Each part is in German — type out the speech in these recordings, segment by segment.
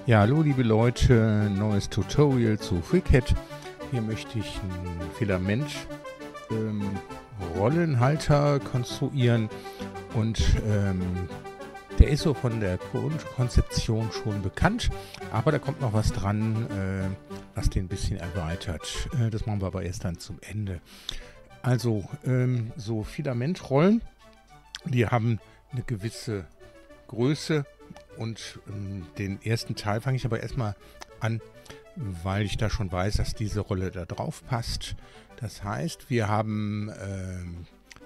Ja, hallo liebe Leute, neues Tutorial zu FreeCAD. Hier möchte ich einen Filament Rollenhalter konstruieren und der ist so von der Grundkonzeption schon bekannt, aber da kommt noch was dran, was den ein bisschen erweitert. Das machen wir aber erst dann zum Ende. Also so Filamentrollen, die haben eine gewisse Größe. Und den ersten Teil fange ich aber erstmal an, weil ich da schon weiß, dass diese Rolle da drauf passt. Das heißt, wir haben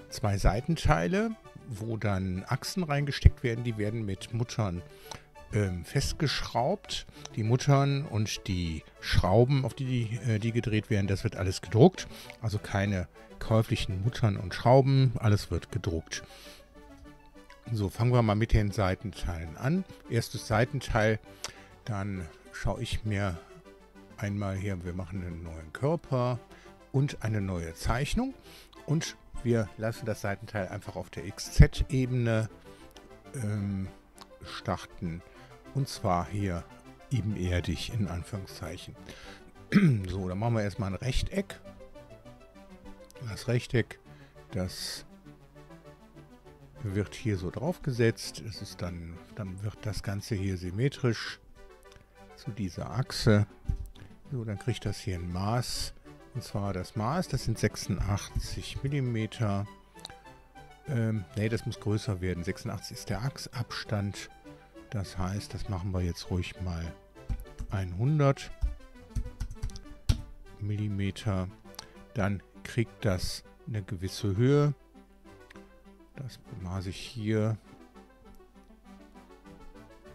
zwei Seitenteile, wo dann Achsen reingesteckt werden. Die werden mit Muttern festgeschraubt. Die Muttern und die Schrauben, auf die gedreht werden, das wird alles gedruckt. Also keine käuflichen Muttern und Schrauben, alles wird gedruckt. So, fangen wir mal mit den Seitenteilen an. Erstes Seitenteil, dann schaue ich mir einmal hier, wir machen einen neuen Körper und eine neue Zeichnung. Und wir lassen das Seitenteil einfach auf der XZ-Ebene starten. Und zwar hier ebenerdig in Anführungszeichen. So, dann machen wir erstmal ein Rechteck. Das Rechteck, das wird hier so draufgesetzt. Es ist dann wird das Ganze hier symmetrisch zu dieser Achse. So, dann kriegt das hier ein Maß. Und zwar das Maß, das sind 86 mm. Ne, das muss größer werden. 86 ist der Achsabstand. Das heißt, das machen wir jetzt ruhig mal 100 mm. Dann kriegt das eine gewisse Höhe. Das maße ich hier.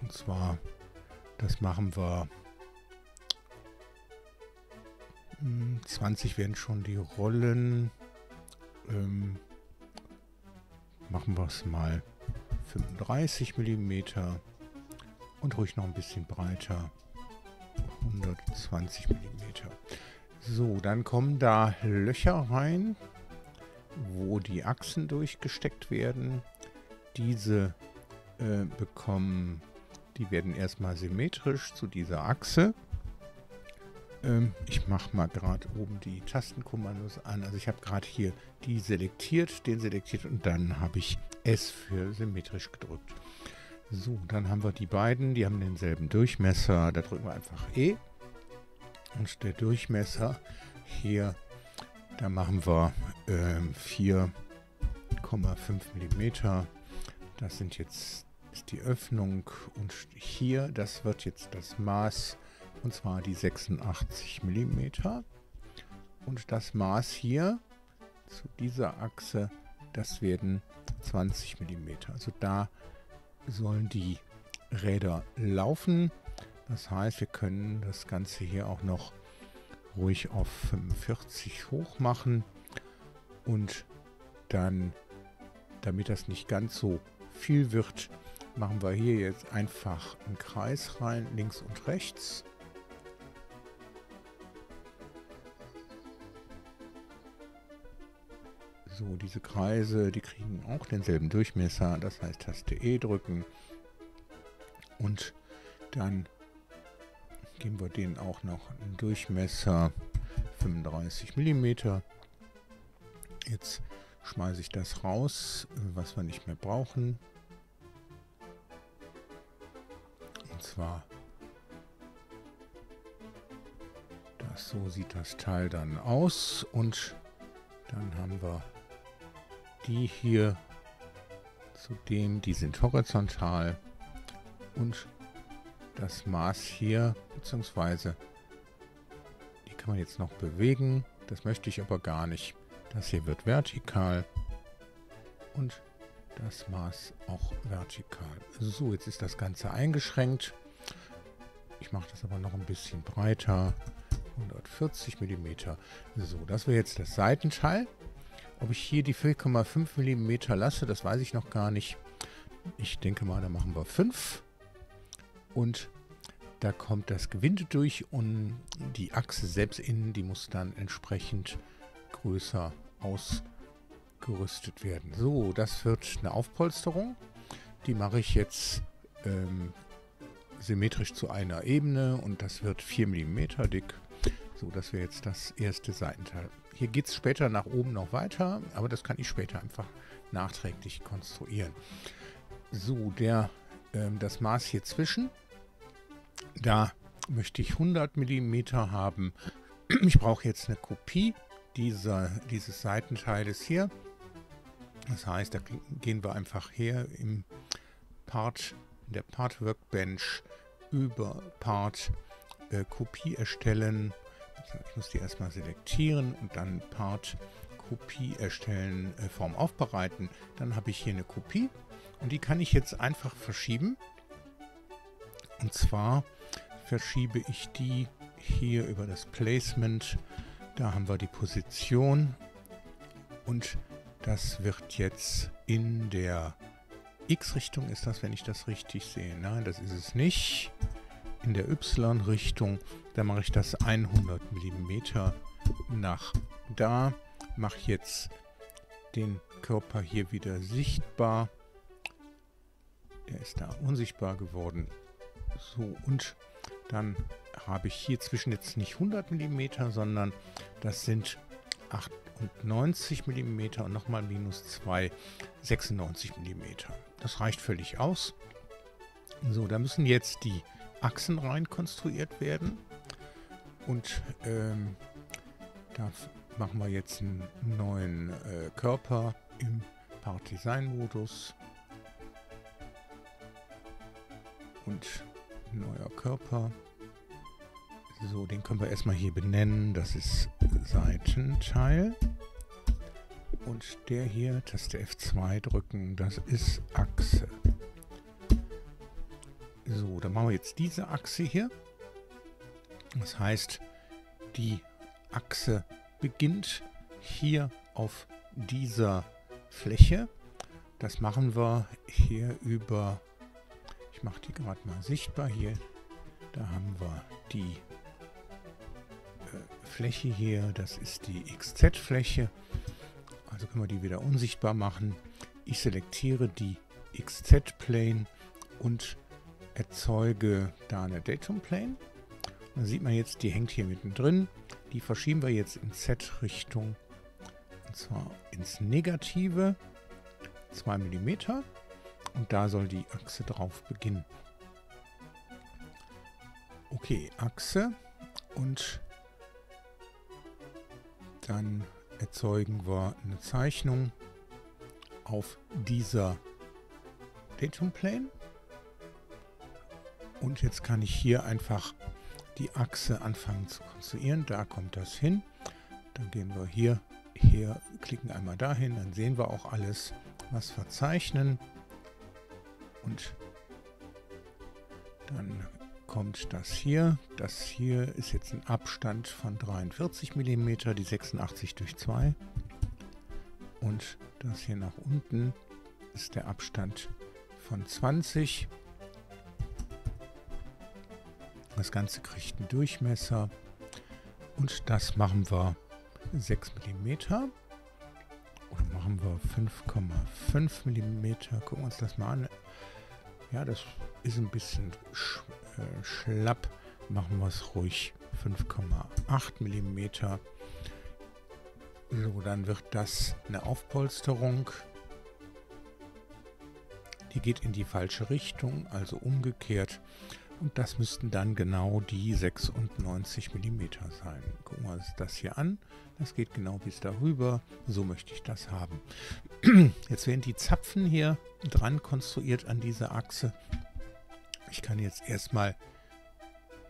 Und zwar, das machen wir 20 werden schon die Rollen. Machen wir es mal 35 mm und ruhig noch ein bisschen breiter. 120 mm. So, dann kommen da Löcher rein, wo die Achsen durchgesteckt werden. Diese die werden erstmal symmetrisch zu dieser Achse. Ich mache mal gerade oben die Tastenkommandos an. Also ich habe gerade hier den selektiert und dann habe ich S für symmetrisch gedrückt. So, dann haben wir die beiden, die haben denselben Durchmesser. Da drücken wir einfach E. Und der Durchmesser hier, da machen wir 4,5 mm. Das ist die Öffnung. Und hier, das wird jetzt das Maß, und zwar die 86 mm. Und das Maß hier zu dieser Achse, das werden 20 mm. Also da sollen die Räder laufen. Das heißt, wir können das Ganze hier auch noch ruhig auf 45 hoch machen und dann, damit das nicht ganz so viel wird, machen wir hier jetzt einfach einen Kreis rein, links und rechts. So, diese Kreise, die kriegen auch denselben Durchmesser, das heißt Taste E drücken und dann geben wir denen auch noch einen Durchmesser 35 mm. Jetzt schmeiße ich das raus, was wir nicht mehr brauchen. Und zwar, so sieht das Teil dann aus. Und dann haben wir die hier, die sind horizontal. Und das Maß hier, beziehungsweise die kann man jetzt noch bewegen. Das möchte ich aber gar nicht. Das hier wird vertikal und das Maß auch vertikal. So, jetzt ist das Ganze eingeschränkt. Ich mache das aber noch ein bisschen breiter. 140 mm. So, das wäre jetzt das Seitenteil. Ob ich hier die 4,5 mm lasse, das weiß ich noch gar nicht. Ich denke mal, da machen wir 5. Und da kommt das Gewinde durch und die Achse selbst innen, die muss dann entsprechend größer ausgerüstet werden. So, das wird eine Aufpolsterung. Die mache ich jetzt symmetrisch zu einer Ebene und das wird 4 mm dick. So, das wäre jetzt das erste Seitenteil. Hier geht es später nach oben noch weiter, aber das kann ich später einfach nachträglich konstruieren. So, das Maß hier zwischen, da möchte ich 100 mm haben. Ich brauche jetzt eine Kopie dieses Seitenteiles hier. Das heißt, da gehen wir einfach her in der Part Workbench über Part Kopie erstellen. Ich muss die erstmal selektieren und dann Part Kopie erstellen, Form aufbereiten. Dann habe ich hier eine Kopie und die kann ich jetzt einfach verschieben. Und zwar verschiebe ich die hier über das Placement. Da haben wir die Position und das wird jetzt in der X-Richtung, ist das, wenn ich das richtig sehe? Nein, das ist es nicht. In der Y-Richtung, da mache ich das 100 mm nach da. Mache jetzt den Körper hier wieder sichtbar. Der ist da unsichtbar geworden. So, und dann habe ich hier zwischen jetzt nicht 100 mm, sondern das sind 98 mm und nochmal minus 2, 96 mm. Das reicht völlig aus. So, da müssen jetzt die Achsen rein konstruiert werden. Und da machen wir jetzt einen neuen Körper im Part Design Modus. Und neuer Körper. So, den können wir erstmal hier benennen. Das ist Seitenteil. Und der hier, Taste F2 drücken, das ist Achse. So, dann machen wir jetzt diese Achse hier. Das heißt, die Achse beginnt hier auf dieser Fläche. Das machen wir hier über, ich mache die gerade mal sichtbar hier. Da haben wir die Fläche hier, das ist die XZ-Fläche. Also können wir die wieder unsichtbar machen. Ich selektiere die XZ-Plane und erzeuge da eine Datum-Plane. Dann sieht man jetzt, die hängt hier mittendrin. Die verschieben wir jetzt in Z-Richtung, und zwar ins Negative, 2 mm. Und da soll die Achse drauf beginnen. Okay, Achse, und dann erzeugen wir eine Zeichnung auf dieser Datum Plane. Und jetzt kann ich hier einfach die Achse anfangen zu konstruieren. Da kommt das hin. Dann gehen wir hier her, klicken einmal dahin, dann sehen wir auch alles, was wir zeichnen. Und dann kommt das hier. Das hier ist jetzt ein Abstand von 43 mm, die 86 durch 2. Und das hier nach unten ist der Abstand von 20. Das Ganze kriegt einen Durchmesser. Und das machen wir 6 mm. Oder machen wir 5,5 mm. Gucken wir uns das mal an. Ja, das ist ein bisschen schlapp. Machen wir es ruhig 5,8 mm. So, dann wird das eine Aufpolsterung. Die geht in die falsche Richtung, also umgekehrt. Und das müssten dann genau die 96 mm sein. Gucken wir uns das hier an. Das geht genau bis darüber. So möchte ich das haben. Jetzt werden die Zapfen hier dran konstruiert an diese Achse. Ich kann jetzt erstmal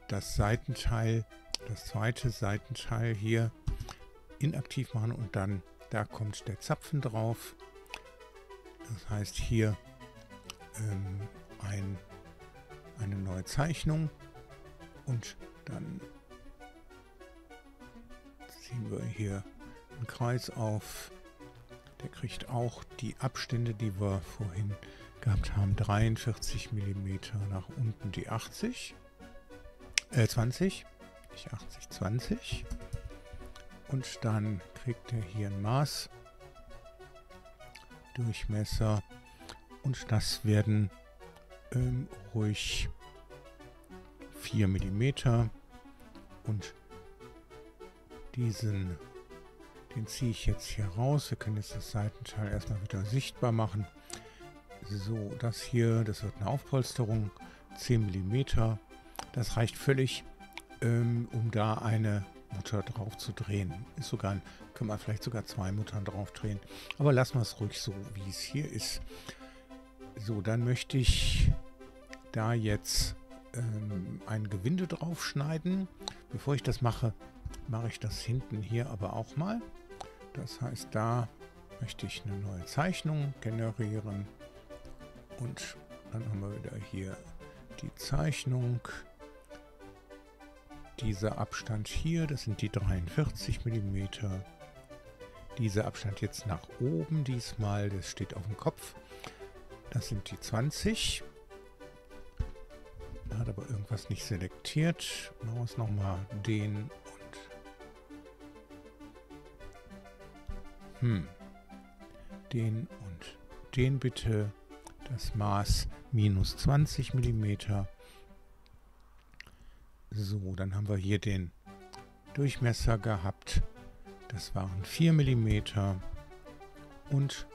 das Seitenteil, das zweite Seitenteil hier inaktiv machen und dann, da kommt der Zapfen drauf. Das heißt hier eine neue Zeichnung und dann ziehen wir hier einen Kreis auf. Der kriegt auch die Abstände, die wir vorhin gehabt haben, 43 mm nach unten, die 20, nicht 80, 20. Und dann kriegt er hier ein Maß, Durchmesser, und das werden ruhig 4 mm. Und den ziehe ich jetzt hier raus. Wir können jetzt das Seitenteil erstmal wieder sichtbar machen. So, das hier, das wird eine Aufpolsterung, 10 mm. Das reicht völlig, um da eine Mutter drauf zu drehen. Ist sogar, können wir vielleicht sogar 2 Muttern drauf drehen. Aber lassen wir es ruhig so, wie es hier ist. So, dann möchte ich da jetzt ein Gewinde drauf schneiden. Bevor ich das mache, mache ich das hinten hier aber auch mal. Das heißt, da möchte ich eine neue Zeichnung generieren. Und dann haben wir wieder hier die Zeichnung. Dieser Abstand hier, das sind die 43 mm. Dieser Abstand jetzt nach oben diesmal, das steht auf dem Kopf. Das sind die 20. Da hat aber irgendwas nicht selektiert. Machen wir es nochmal den und den und den bitte. Das Maß minus 20 mm. So, dann haben wir hier den Durchmesser gehabt. Das waren 4 mm. Und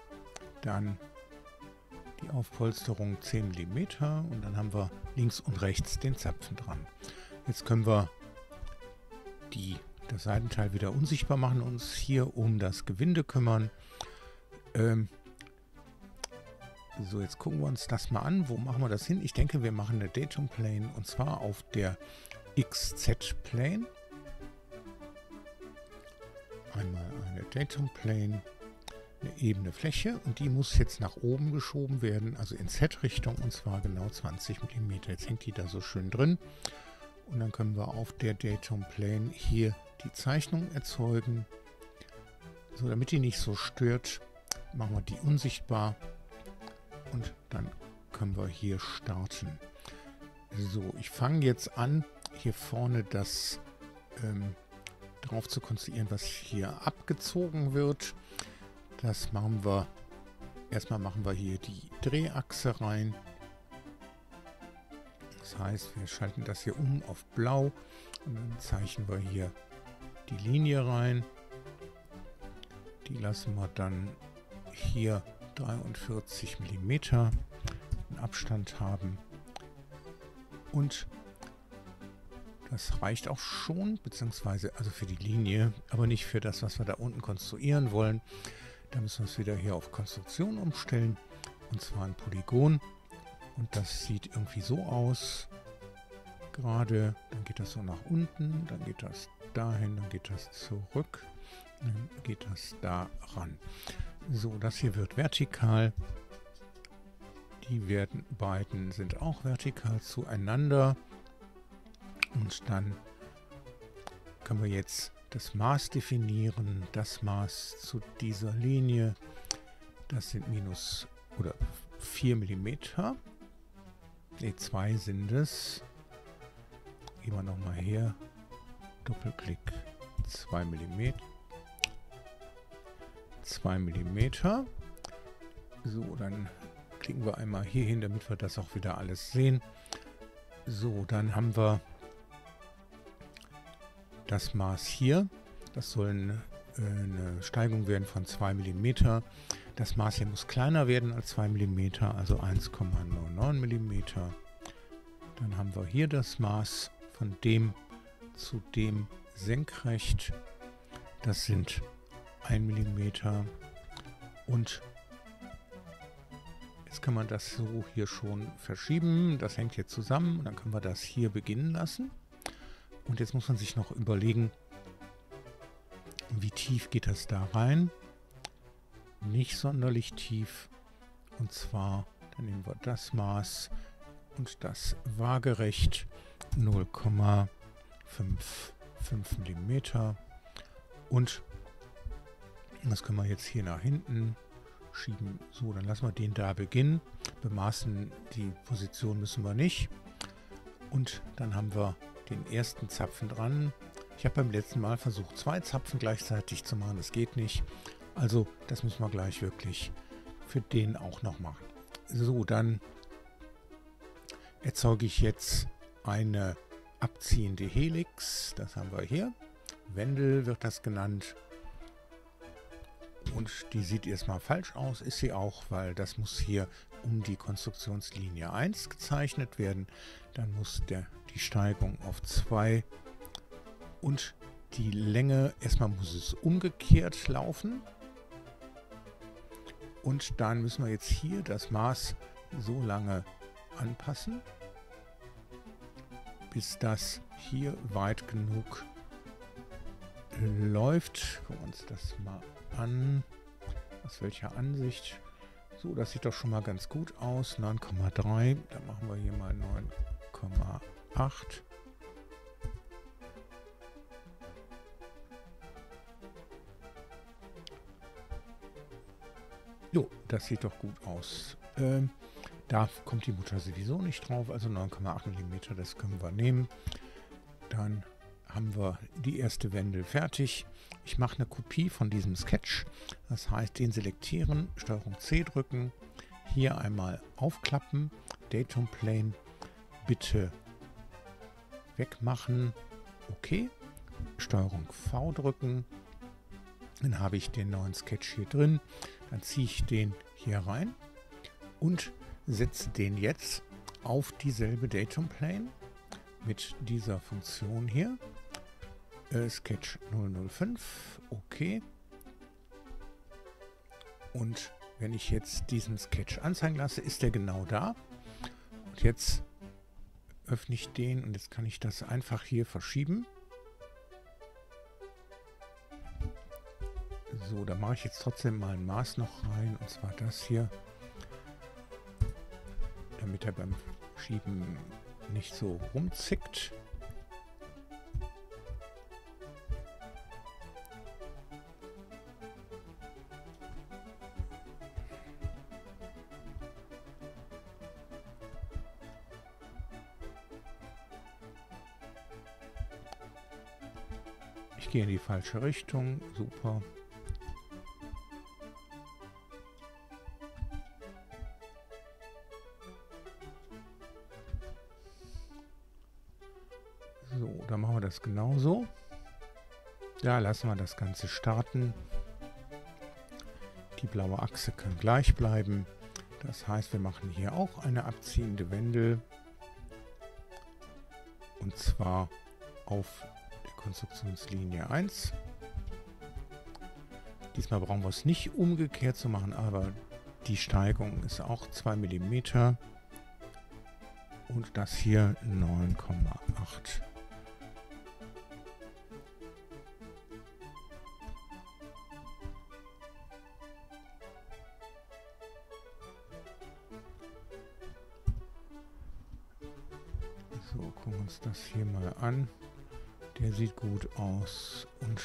dann die Aufpolsterung 10 mm. Und dann haben wir links und rechts den Zapfen dran. Jetzt können wir das Seitenteil wieder unsichtbar machen und uns hier um das Gewinde kümmern. So, jetzt gucken wir uns das mal an. Wo machen wir das hin? Ich denke, wir machen eine Datum Plane und zwar auf der XZ Plane. Einmal eine Datum Plane, eine ebene Fläche und die muss jetzt nach oben geschoben werden, also in Z-Richtung und zwar genau 20 mm. Jetzt hängt die da so schön drin und dann können wir auf der Datum Plane hier die Zeichnung erzeugen. So, damit die nicht so stört, machen wir die unsichtbar. Und dann können wir hier starten. So, ich fange jetzt an, hier vorne das drauf zu konstruieren, was hier abgezogen wird. Das machen wir, erstmal machen wir hier die Drehachse rein. Das heißt, wir schalten das hier um auf blau und dann zeichnen wir hier die Linie rein. Die lassen wir dann hier 43 mm Abstand haben und das reicht auch schon, beziehungsweise also für die Linie, aber nicht für das, was wir da unten konstruieren wollen. Da müssen wir es wieder hier auf Konstruktion umstellen und zwar ein Polygon und das sieht irgendwie so aus, gerade, dann geht das so nach unten, dann geht das dahin, dann geht das zurück, dann geht das da ran. So, das hier wird vertikal. Die beiden sind auch vertikal zueinander. Und dann können wir jetzt das Maß definieren. Das Maß zu dieser Linie, das sind minus oder 4 mm. Ne, 2 sind es. Gehen wir nochmal her. Doppelklick 2 mm. 2 mm. So, dann klicken wir einmal hier hin, damit wir das auch wieder alles sehen. So, dann haben wir das Maß hier. Das soll eine Steigung werden von 2 mm. Das Maß hier muss kleiner werden als 2 mm, also 1,99 mm. Dann haben wir hier das Maß von dem zu dem senkrecht. Das sind 1 mm und jetzt kann man das so hier schon verschieben. Das hängt jetzt zusammen und dann können wir das hier beginnen lassen. Und jetzt muss man sich noch überlegen, wie tief geht das da rein? Nicht sonderlich tief. Und zwar, dann nehmen wir das Maß und das waagerecht 0,55 mm. Und das können wir jetzt hier nach hinten schieben. So, dann lassen wir den da beginnen. Bemaßen die Position müssen wir nicht. Und dann haben wir den ersten Zapfen dran. Ich habe beim letzten Mal versucht, 2 Zapfen gleichzeitig zu machen. Das geht nicht. Also das müssen wir gleich wirklich für den auch noch machen. So, dann erzeuge ich jetzt eine abziehende Helix, das haben wir hier. Wendel wird das genannt. Und die sieht erstmal falsch aus, ist sie auch, weil das muss hier um die Konstruktionslinie 1 gezeichnet werden. Dann muss die Steigung auf 2 und die Länge, erstmal muss es umgekehrt laufen. Und dann müssen wir jetzt hier das Maß so lange anpassen, bis das hier weit genug läuft. Gucken wir uns das mal an. Aus welcher Ansicht? So, das sieht doch schon mal ganz gut aus. 9,3. Dann machen wir hier mal 9,8. Jo, das sieht doch gut aus. Da kommt die Mutter sowieso nicht drauf, also 9,8 mm, das können wir nehmen. Dann haben wir die erste Wendel fertig. Ich mache eine Kopie von diesem Sketch, das heißt, den selektieren, STRG C drücken, hier einmal aufklappen, Datum Plane bitte wegmachen, okay, STRG V drücken, dann habe ich den neuen Sketch hier drin, dann ziehe ich den hier rein und setze den jetzt auf dieselbe Datum Plane mit dieser Funktion hier. Sketch 005, okay. Und wenn ich jetzt diesen Sketch anzeigen lasse, ist der genau da. Und jetzt öffne ich den und jetzt kann ich das einfach hier verschieben. So, da mache ich jetzt trotzdem mal ein Maß noch rein, und zwar das hier, damit er beim Schieben nicht so rumzickt. Ich gehe in die falsche Richtung, super. So, dann machen wir das genauso. Da lassen wir das Ganze starten. Die blaue Achse kann gleich bleiben. Das heißt, wir machen hier auch eine abziehende Wendel. Und zwar auf der Konstruktionslinie 1. Diesmal brauchen wir es nicht umgekehrt zu machen, aber die Steigung ist auch 2 mm. Und das hier 9,8. So, gucken wir uns das hier mal an. Der sieht gut aus und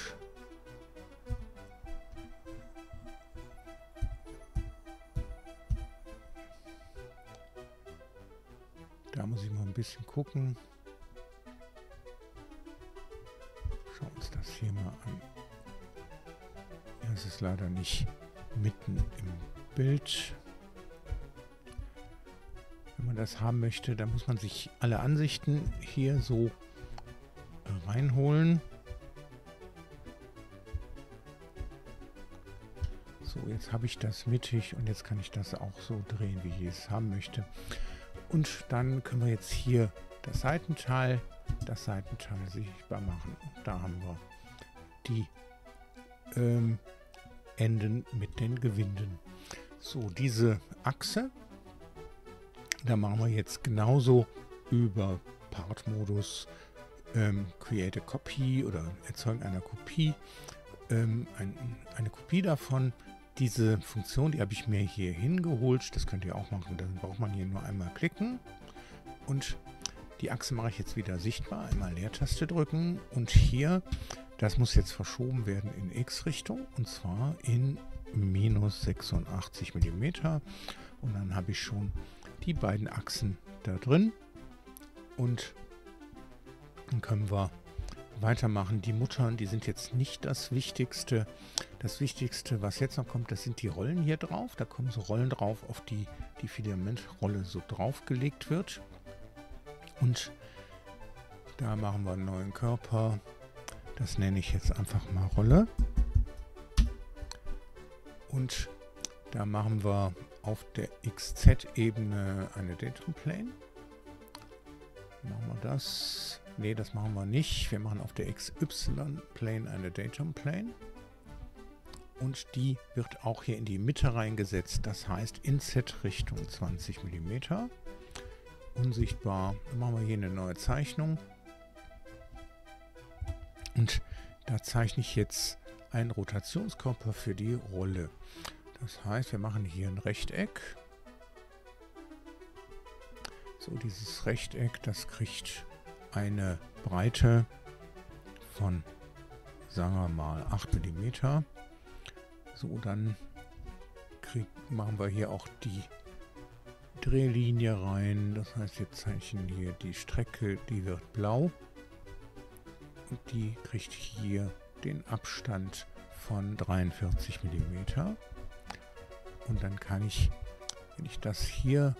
da muss ich mal ein bisschen gucken. Schauen wir uns das hier mal an. Ja, es ist leider nicht mitten im Bild. Wenn man das haben möchte, dann muss man sich alle Ansichten hier so reinholen. So, jetzt habe ich das mittig und jetzt kann ich das auch so drehen, wie ich es haben möchte. Und dann können wir jetzt hier das Seitenteil sichtbar machen. Und da haben wir die Enden mit den Gewinden. So, diese Achse, da machen wir jetzt genauso über Part-Modus Create a Copy oder Erzeugen einer Kopie, eine Kopie davon. Diese Funktion, die habe ich mir hier hingeholt. Das könnt ihr auch machen. Dann braucht man hier nur einmal klicken. Und die Achse mache ich jetzt wieder sichtbar. Einmal Leertaste drücken. Und hier, das muss jetzt verschoben werden in X-Richtung. Und zwar in minus 86 mm. Und dann habe ich schon die beiden Achsen da drin. Und dann können wir weitermachen. Die Muttern, die sind jetzt nicht das Wichtigste. Das Wichtigste, was jetzt noch kommt, das sind die Rollen hier drauf. Da kommen so Rollen drauf, auf die die Filamentrolle so draufgelegt wird. Und Da machen wir einen neuen Körper. Das nenne ich jetzt einfach mal Rolle. Und da machen wir auf der XZ-Ebene eine Datum Plane. Machen wir das? Ne, das machen wir nicht. Wir machen auf der XY-Plane eine Datum Plane. Und die wird auch hier in die Mitte reingesetzt. Das heißt in Z-Richtung 20 mm. Unsichtbar. Dann machen wir hier eine neue Zeichnung. Und da zeichne ich jetzt einen Rotationskörper für die Rolle. Das heißt, wir machen hier ein Rechteck. So, dieses Rechteck, das kriegt eine Breite von, sagen wir mal, 8 mm. So, dann machen wir hier auch die Drehlinie rein. Das heißt, wir zeichnen hier die Strecke, die wird blau. Und die kriegt hier den Abstand von 43 mm. Und dann kann ich, wenn ich das hier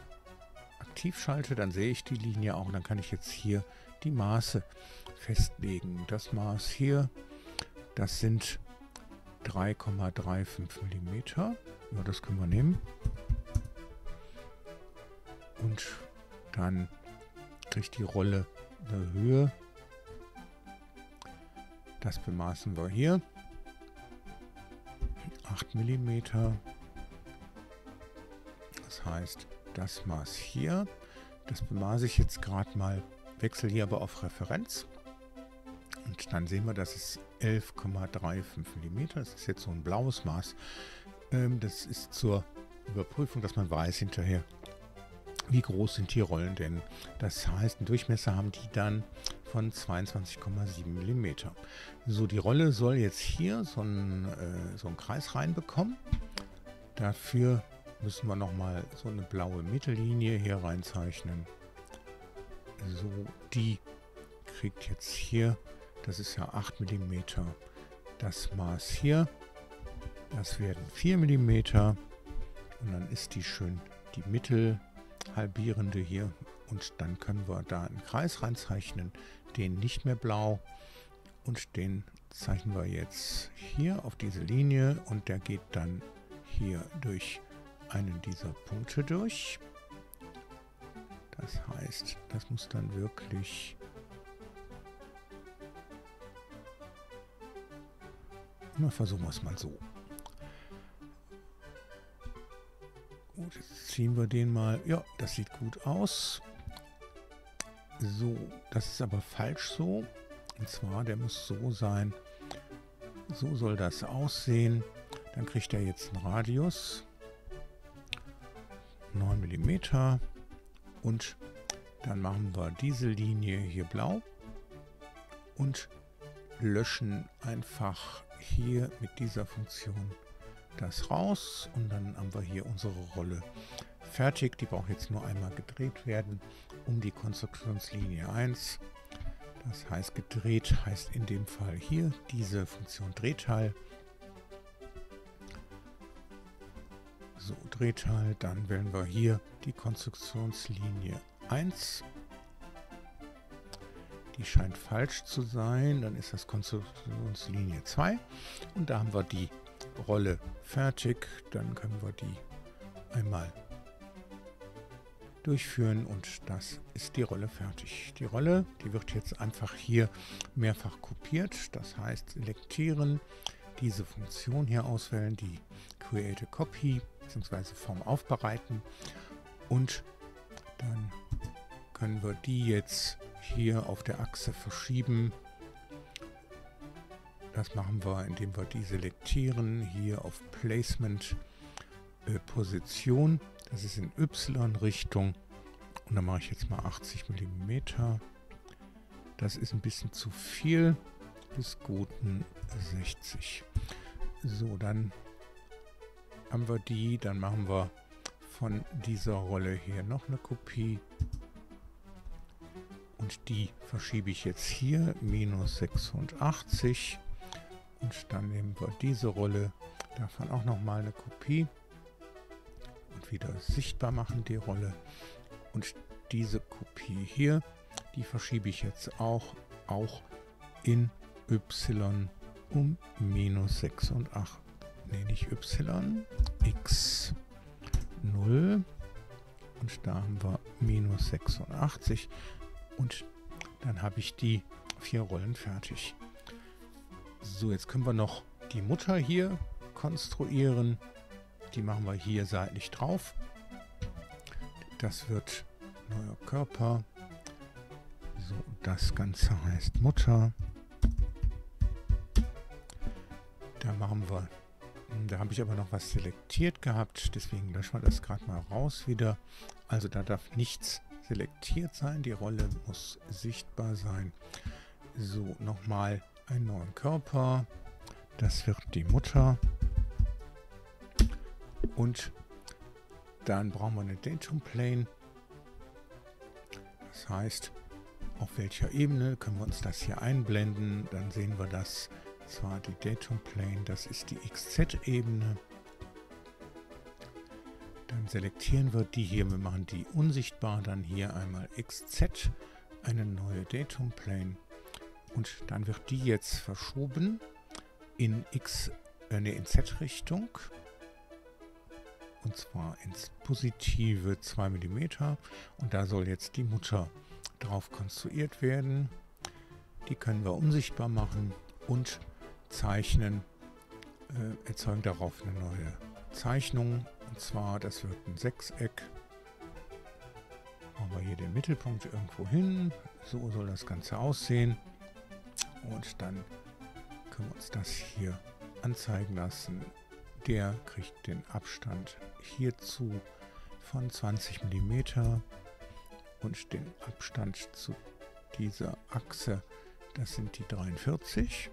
aktiv schalte, dann sehe ich die Linie auch. Und dann kann ich jetzt hier die Maße festlegen. Das Maß hier, das sind 3,35 mm. Ja, das können wir nehmen. Und dann kriegt die Rolle eine Höhe. Das bemaßen wir hier. 8 mm. Das heißt, das Maß hier, das bemaße ich jetzt gerade mal, wechsle hier aber auf Referenz. Und dann sehen wir, das ist 11,35 mm. Das ist jetzt so ein blaues Maß. Das ist zur Überprüfung, dass man weiß hinterher, wie groß sind die Rollen denn. Das heißt, einen Durchmesser haben die dann von 22,7 mm. So, die Rolle soll jetzt hier so einen Kreis reinbekommen. Dafür müssen wir nochmal so eine blaue Mittellinie hier reinzeichnen. So, die kriegt jetzt hier, das ist ja 8 mm, das Maß hier. Das werden 4 mm. Und dann ist die schön die mittelhalbierende hier. Und dann können wir da einen Kreis reinzeichnen, den nicht mehr blau. Und den zeichnen wir jetzt hier auf diese Linie. Und der geht dann hier durch einen dieser Punkte durch. Das heißt, das muss dann wirklich na, versuchen wir es mal so. Gut, jetzt ziehen wir den mal. Ja, das sieht gut aus. So, das ist aber falsch so. Und zwar, der muss so sein. So soll das aussehen. Dann kriegt er jetzt einen Radius. 9 mm. Und dann machen wir diese Linie hier blau. Und löschen einfach hier mit dieser Funktion das raus. Und dann haben wir hier unsere Rolle fertig. Die braucht jetzt nur einmal gedreht werden um die Konstruktionslinie 1. Das heißt, gedreht heißt in dem Fall hier diese Funktion Drehteil. So, Drehteil, dann wählen wir hier die Konstruktionslinie 1. Die scheint falsch zu sein, dann ist das Konstruktionslinie 2. Und da haben wir die Rolle fertig. Dann können wir die einmal durchführen und das ist die Rolle fertig. Die Rolle, die wird jetzt einfach hier mehrfach kopiert. Das heißt, selektieren, diese Funktion hier auswählen, die Create a Copy bzw. Form aufbereiten und dann können wir die jetzt hier auf der Achse verschieben. Das machen wir, indem wir die selektieren, hier auf Placement, Position. Das ist in Y-Richtung und dann mache ich jetzt mal 80 mm. Das ist ein bisschen zu viel, bis guten 60. So, dann haben wir die, dann machen wir von dieser Rolle hier noch eine Kopie. Und die verschiebe ich jetzt hier, minus 86. Und dann nehmen wir diese Rolle, davon auch nochmal eine Kopie. Und wieder sichtbar machen die Rolle. Und diese Kopie hier, Die verschiebe ich jetzt auch in y um minus 86. Ne, nicht y, x 0. Und da haben wir minus 86. Und dann habe ich die 4 Rollen fertig. So, jetzt können wir noch die Mutter hier konstruieren. Die machen wir hier seitlich drauf. Das wird neuer Körper. So, das Ganze heißt Mutter. Da habe ich aber noch was selektiert gehabt, deswegen löschen wir das gerade mal raus wieder. Also da darf nichts selektiert sein, die Rolle muss sichtbar sein. So, nochmal einen neuen Körper. Das wird die Mutter. Und dann brauchen wir eine Datum Plane. Das heißt, auf welcher Ebene können wir uns das hier einblenden. Dann sehen wir das. Zwar die Datum Plane, das ist die XZ-Ebene. Dann selektieren wir die hier, wir machen die unsichtbar, dann hier einmal XZ, eine neue Datum Plane. Und dann wird die jetzt verschoben in Z-Richtung. Und zwar ins positive 2 mm. Und da soll jetzt die Mutter drauf konstruiert werden. Die können wir unsichtbar machen und zeichnen, erzeugen darauf eine neue Zeichnung. Und zwar, das wird ein Sechseck. Machen wir hier den Mittelpunkt irgendwo hin. So soll das Ganze aussehen. Und dann können wir uns das hier anzeigen lassen. Der kriegt den Abstand hierzu von 20 mm und den Abstand zu dieser Achse, das sind die 43.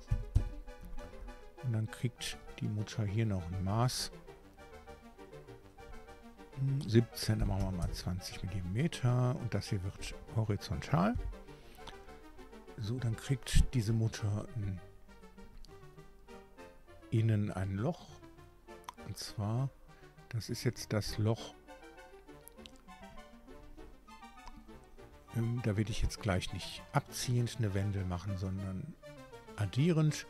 Und dann kriegt die Mutter hier noch ein Maß. 17, dann machen wir mal 20 mm und das hier wird horizontal. So, dann kriegt diese Mutter innen ein Loch. Und zwar, das ist jetzt das Loch. Da werde ich jetzt gleich nicht abziehend eine Wendel machen, sondern addierend.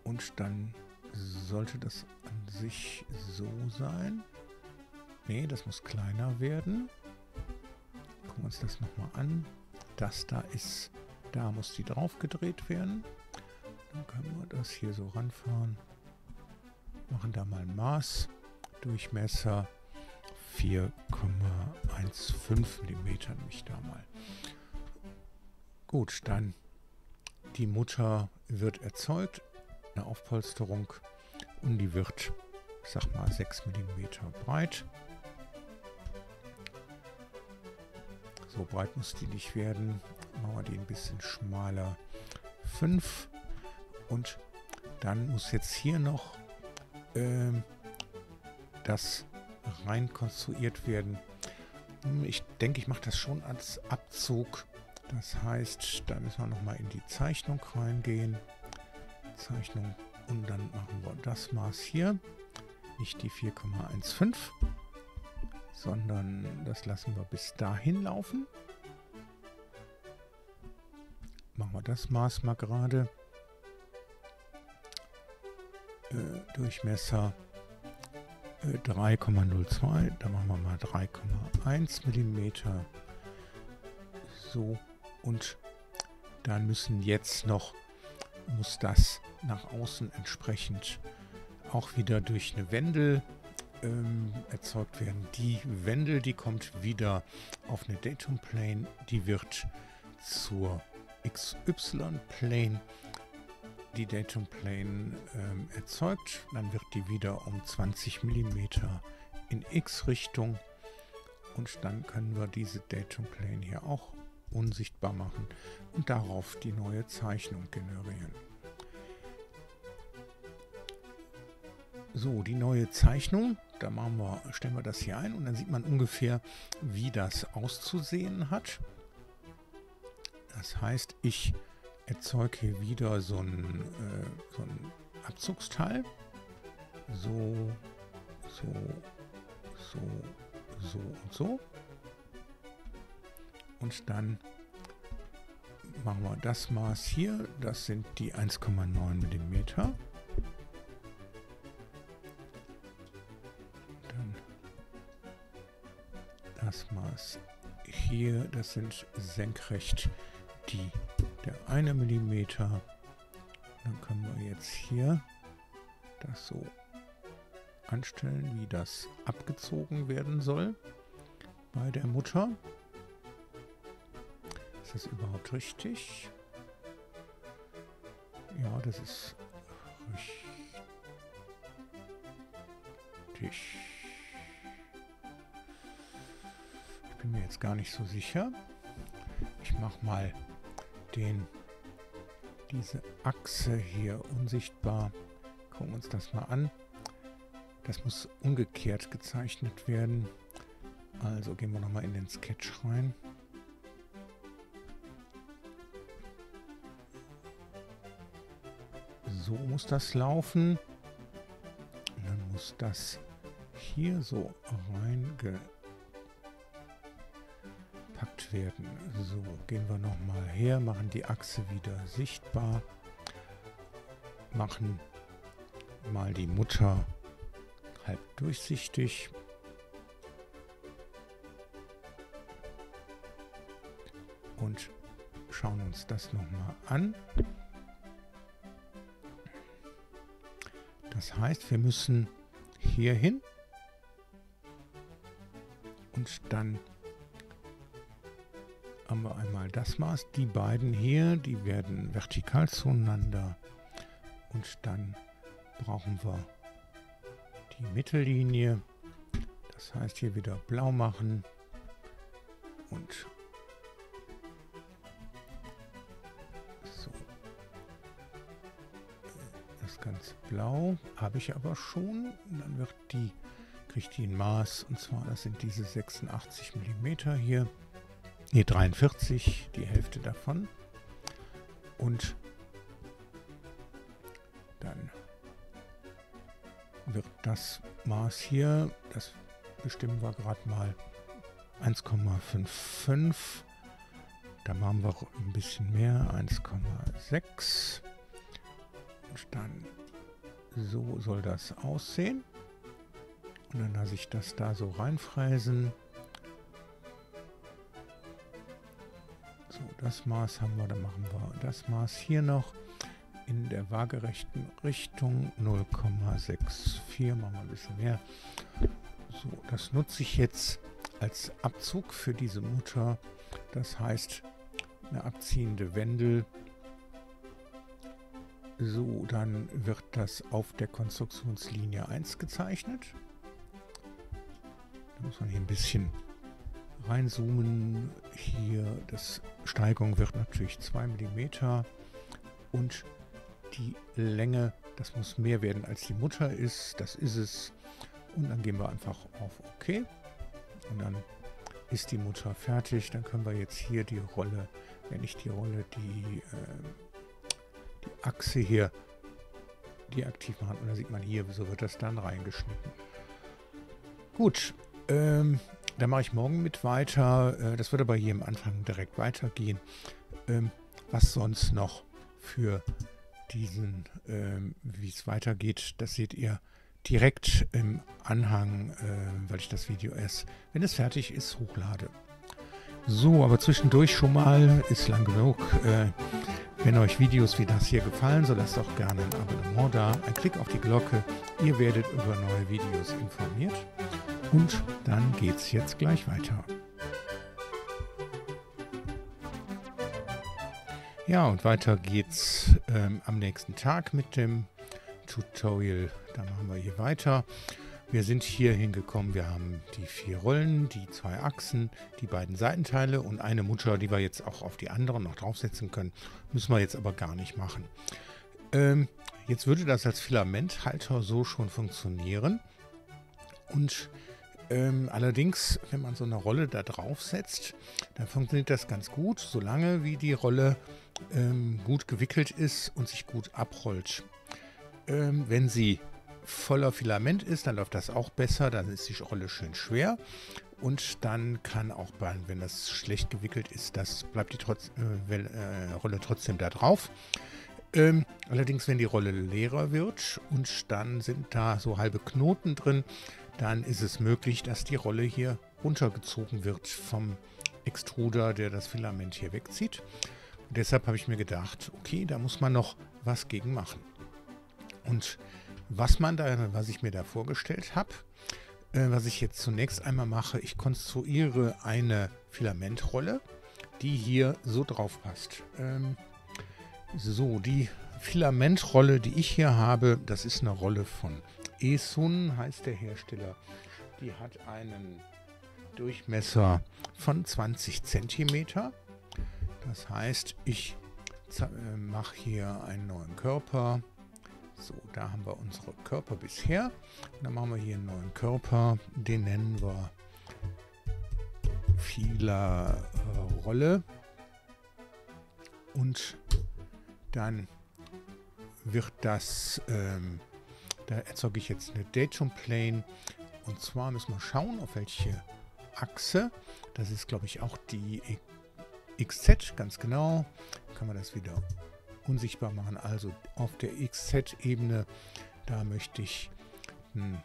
Und dann sollte das an sich so sein. Ne, das muss kleiner werden. Gucken wir uns das nochmal an. Das da ist, da muss die drauf gedreht werden. Dann können wir das hier so ranfahren. Machen da mal ein Maß. Durchmesser 4,15 mm nämlich da mal. Gut, dann die Mutter wird erzeugt. Eine Aufpolsterung und die wird, ich sag mal, 6 mm breit. So breit muss die nicht werden. Machen wir die ein bisschen schmaler. 5. Und dann muss jetzt hier noch das rein konstruiert werden. Ich denke, ich mache das schon als Abzug. Das heißt, da müssen wir nochmal in die Zeichnung reingehen. Zeichnung und dann machen wir das Maß hier. Nicht die 4,15, sondern das lassen wir bis dahin laufen. Machen wir das Maß mal gerade. Durchmesser 3,02, da machen wir mal 3,1 mm. So, und dann müssen jetzt noch, muss das nach außen entsprechend auch wieder durch eine Wendel erzeugt werden. Die Wendel, die kommt wieder auf eine Datum Plane, die wird zur XY Plane, die Datum Plane erzeugt, dann wird die wieder um 20 mm in X-Richtung und dann können wir diese Datum Plane hier auch unsichtbar machen und darauf die neue Zeichnung generieren. So, die neue Zeichnung, da stellen wir das hier ein und dann sieht man ungefähr, wie das auszusehen hat. Das heißt, ich erzeuge hier wieder so ein Abzugsteil. So und so. Und dann machen wir das Maß hier. Das sind die 1,9 mm. Dann das Maß hier, das sind senkrecht der 1 mm. Dann können wir jetzt hier das so anstellen, wie das abgezogen werden soll bei der Mutter. Ist das überhaupt richtig? Ja, das ist richtig. Ich bin mir jetzt gar nicht so sicher. Ich mache mal diese Achse hier unsichtbar. Gucken wir uns das mal an. Das muss umgekehrt gezeichnet werden. Also gehen wir nochmal in den Sketch rein. So muss das laufen. Und dann muss das hier so reingepackt werden. So, gehen wir nochmal her, machen die Achse wieder sichtbar. Machen mal die Mutter halb durchsichtig. Und schauen uns das nochmal an. Das heißt, wir müssen hier hin und dann haben wir einmal das Maß. Die beiden hier, die werden vertikal zueinander und dann brauchen wir die Mittellinie. Das heißt, hier wieder blau machen und so. Das ganz blau habe ich aber schon. Und dann kriegt die ein Maß, und zwar das sind diese 86 mm hier. Ne, 43, die Hälfte davon. Und dann wird das Maß hier, das bestimmen wir gerade mal 1,55. Da machen wir ein bisschen mehr, 1,6. Und dann so soll das aussehen. Und dann lasse ich das da so reinfräsen. So, das Maß haben wir, dann machen wir das Maß hier noch in der waagerechten Richtung 0,64, machen wir ein bisschen mehr. So, das nutze ich jetzt als Abzug für diese Mutter. Das heißt, eine abziehende Wendel. So, dann wird das auf der Konstruktionslinie 1 gezeichnet. Da muss man hier ein bisschen reinzoomen. Hier, das Steigung wird natürlich 2 mm und die Länge, das muss mehr werden als die Mutter ist. Das ist es. Und dann gehen wir einfach auf OK. Und dann ist die Mutter fertig. Dann können wir jetzt hier die Rolle, die Achse hier, die aktiv machen. Und da sieht man hier, so wird das dann reingeschnitten. Gut, dann mache ich morgen mit weiter. Das wird aber hier am Anfang direkt weitergehen. Was sonst noch für diesen, wie es weitergeht, das seht ihr direkt im Anhang, weil ich das Video erst, wenn es fertig ist, hochlade. So, aber zwischendurch schon mal, ist lang genug. Wenn euch Videos wie das hier gefallen, so lasst doch gerne ein Abonnement da, ein Klick auf die Glocke. Ihr werdet über neue Videos informiert. Und dann geht's jetzt gleich weiter. Ja, und weiter geht's am nächsten Tag mit dem Tutorial. Da machen wir hier weiter. Wir sind hier hingekommen, wir haben die 4 Rollen, die 2 Achsen, die beiden Seitenteile und eine Mutter, die wir jetzt auch auf die anderen noch draufsetzen können. Müssen wir jetzt aber gar nicht machen. Jetzt würde das als Filamenthalter so schon funktionieren. Und allerdings, wenn man so eine Rolle da draufsetzt, dann funktioniert das ganz gut, solange wie die Rolle gut gewickelt ist und sich gut abrollt. Wenn sie voller Filament ist, dann läuft das auch besser, dann ist die Rolle schön schwer. Und dann kann auch, wenn das schlecht gewickelt ist, bleibt die Rolle trotzdem da drauf. Allerdings, wenn die Rolle leerer wird und dann sind da so halbe Knoten drin, dann ist es möglich, dass die Rolle hier runtergezogen wird vom Extruder, der das Filament hier wegzieht. Und deshalb habe ich mir gedacht, okay, da muss man noch was gegen machen. Und was ich mir da vorgestellt habe, was ich jetzt zunächst einmal mache, ich konstruiere eine Filamentrolle, die hier so drauf passt. So, die Filamentrolle, die ich hier habe, das ist eine Rolle von Esun, heißt der Hersteller. Die hat einen Durchmesser von 20 cm. Das heißt, ich mache hier einen neuen Körper. So, da haben wir unsere Körper bisher. Und dann machen wir hier einen neuen Körper. Den nennen wir Filarrolle. Und dann wird das, da erzeuge ich jetzt eine Datum Plane. Und zwar müssen wir schauen, auf welche Achse. Das ist, glaube ich, auch die XZ, ganz genau. Kann man das wieder unsichtbar machen. Also auf der XZ-Ebene, da möchte ich eine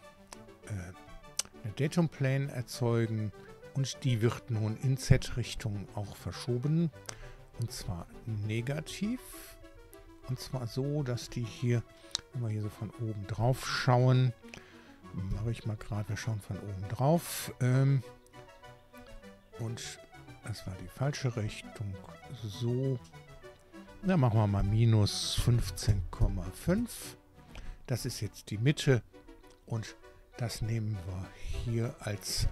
Datum Plane erzeugen und die wird nun in Z-Richtung auch verschoben. Und zwar negativ. Und zwar so, dass die hier, wenn wir hier so von oben drauf schauen, mache ich mal gerade, wir schauen von oben drauf. Und das war die falsche Richtung. So. Da machen wir mal minus 15,5. Das ist jetzt die Mitte und das nehmen wir hier als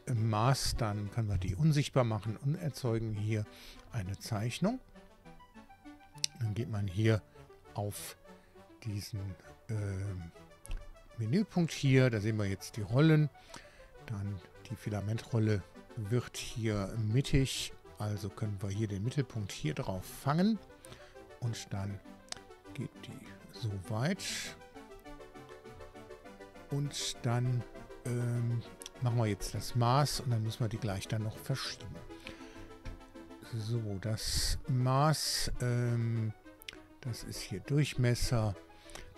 Maß. Dann können wir die unsichtbar machen und erzeugen hier eine Zeichnung. Dann geht man hier auf diesen Menüpunkt hier. Da sehen wir jetzt die Rollen. Dann die Filamentrolle wird hier mittig. Also können wir hier den Mittelpunkt hier drauf fangen. Und dann geht die so weit. Und dann machen wir jetzt das Maß und dann müssen wir die gleich dann noch verschieben. So, das Maß, das ist hier Durchmesser.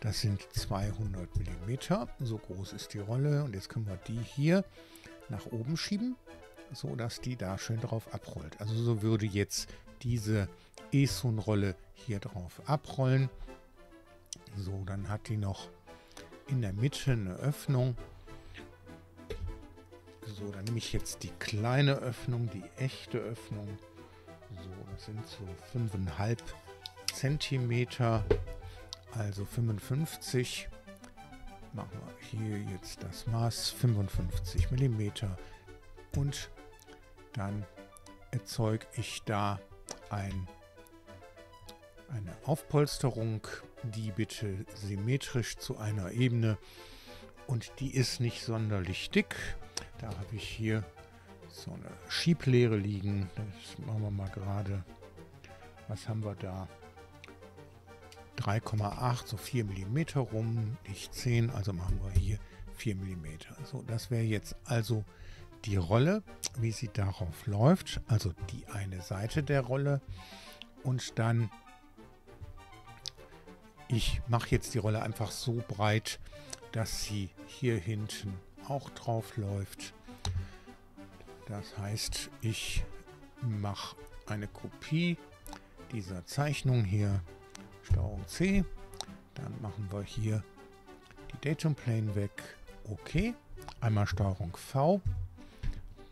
Das sind 200 mm. So groß ist die Rolle. Und jetzt können wir die hier nach oben schieben, so dass die da schön drauf abrollt. Also so würde jetzt diese Esun-Rolle hier drauf abrollen. So, dann hat die noch in der Mitte eine Öffnung. So, dann nehme ich jetzt die kleine Öffnung, die echte Öffnung. So, das sind so 5,5 cm, also 55. Machen wir hier jetzt das Maß, 55 mm. Und dann erzeuge ich da eine Aufpolsterung, die bitte symmetrisch zu einer Ebene, und die ist nicht sonderlich dick. Da habe ich hier so eine Schieblehre liegen. Das machen wir mal gerade. Was haben wir da? 3,8, so 4 mm rum, nicht 10, also machen wir hier 4 mm. So, das wäre jetzt also die Rolle, wie sie darauf läuft, also die eine Seite der Rolle. Und dann, ich mache jetzt die Rolle einfach so breit, dass sie hier hinten auch drauf läuft. Das heißt, ich mache eine Kopie dieser Zeichnung hier, Steuerung C. Dann machen wir hier die Datum Plane weg. Okay. Einmal Steuerung V.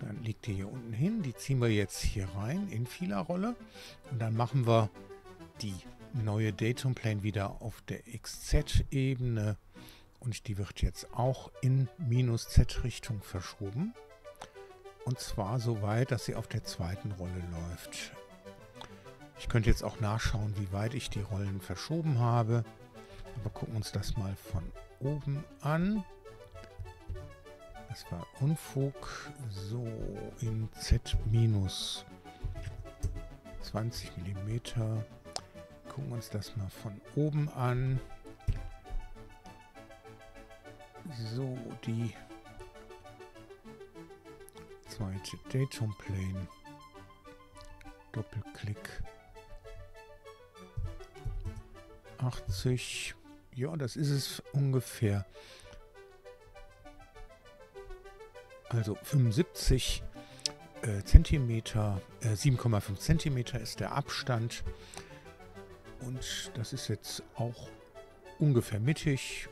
Dann liegt die hier unten hin. Die ziehen wir jetzt hier rein in Filarrolle. Und dann machen wir die neue Datum Plane wieder auf der XZ-Ebene. Und die wird jetzt auch in minus Z-Richtung verschoben. Und zwar so weit, dass sie auf der zweiten Rolle läuft. Ich könnte jetzt auch nachschauen, wie weit ich die Rollen verschoben habe. Aber gucken uns das mal von oben an. Das war Unfug. So, in Z minus 20 mm. Gucken uns das mal von oben an. So, die zweite Datumplane. Doppelklick. 80. Ja, das ist es ungefähr. Also 75 Zentimeter, 7,5 Zentimeter ist der Abstand. Und das ist jetzt auch ungefähr mittig.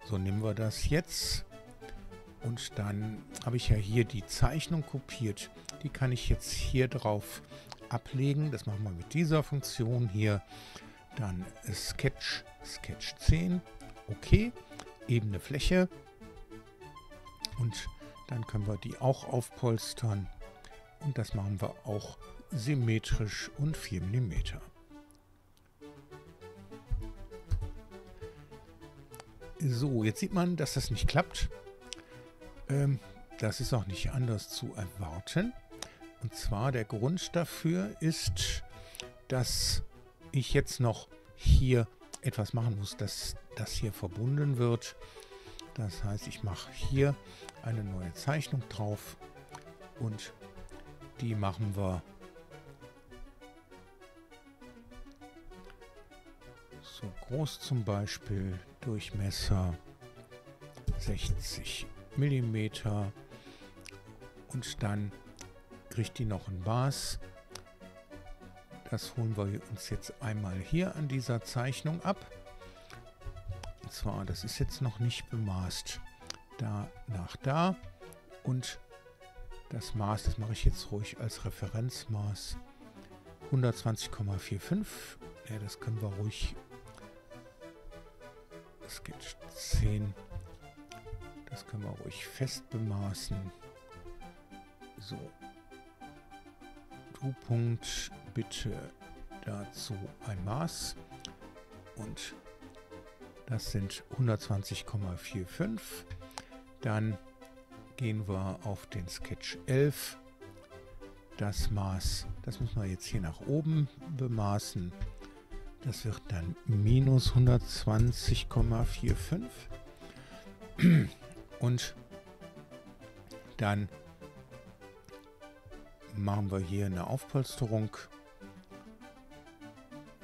So, nehmen wir das jetzt. Und dann habe ich ja hier die Zeichnung kopiert. Die kann ich jetzt hier drauf ablegen. Das machen wir mit dieser Funktion hier. Dann Sketch 10. Okay. Ebene Fläche. Und dann können wir die auch aufpolstern. Und das machen wir auch symmetrisch und 4 mm. So, jetzt sieht man, dass das nicht klappt. Das ist auch nicht anders zu erwarten. Und zwar der Grund dafür ist, dass ich jetzt noch hier etwas machen muss, dass das hier verbunden wird. Das heißt, ich mache hier eine neue Zeichnung drauf und die machen wir so groß, zum Beispiel Durchmesser 60 mm, und dann kriegt die noch ein Maß. Das holen wir uns jetzt einmal hier an dieser Zeichnung ab. Und zwar, das ist jetzt noch nicht bemaßt. Da nach da. Und das Maß, das mache ich jetzt ruhig als Referenzmaß. 120,45. Ja, das können wir ruhig. Sketch 10. Das können wir ruhig fest bemaßen. So. Du Punkt, bitte dazu ein Maß. Und das sind 120,45. Dann gehen wir auf den Sketch 11. Das Maß, das müssen wir jetzt hier nach oben bemaßen. Das wird dann minus 120,45. Und dann machen wir hier eine Aufpolsterung.